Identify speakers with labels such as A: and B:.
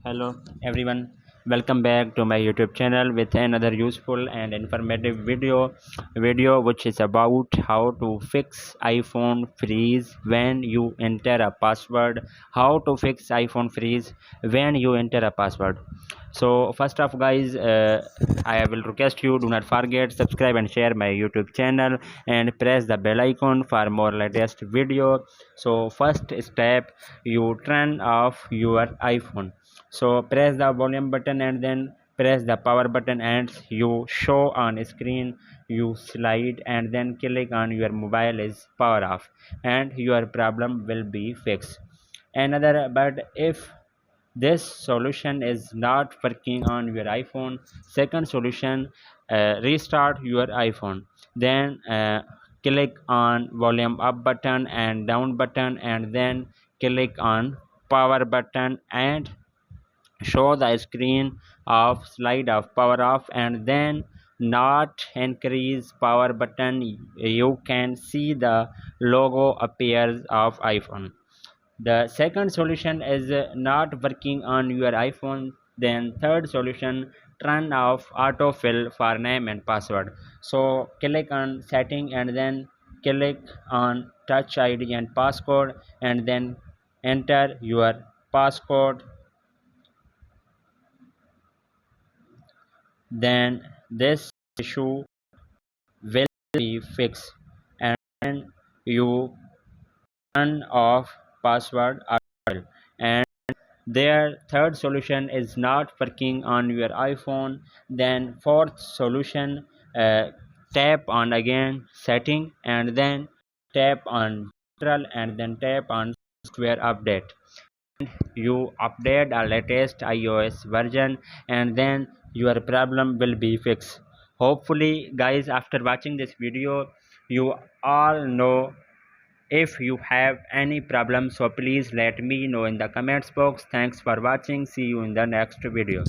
A: Hello everyone, welcome back to my YouTube channel with another useful and informative video which is about how to fix iPhone freeze when you enter a password. How to fix iPhone freeze when you enter a password. So first off guys, I will request you do not forget subscribe and share my YouTube channel and press the bell icon for more latest video. So first step, you turn off your iPhone. So press the volume button and then press the power button and you show on screen. You slide and then click on your mobile is power off and your problem will be fixed. Another, but if this solution is not working on your iPhone, second solution, restart your iPhone, then click on volume up button and down button and then click on power button and show the screen of slide of power off and then not increase power button. You can see the logo appears of iPhone. The second solution is not working on your iPhone, then third solution, turn off autofill for name and password. So click on setting and then click on touch ID and passcode and then enter your passcode. Then this issue will be fixed and you turn off password autofill. And their third solution is not working on your iPhone, then fourth solution, uh, tap on again setting and then tap on neutral and then tap on software update. You update a latest iOS version and then your problem will be fixed. Hopefully guys, after watching this video you all know. If you have any problem, so please let me know in the comments box. Thanks for watching. See you in the next video.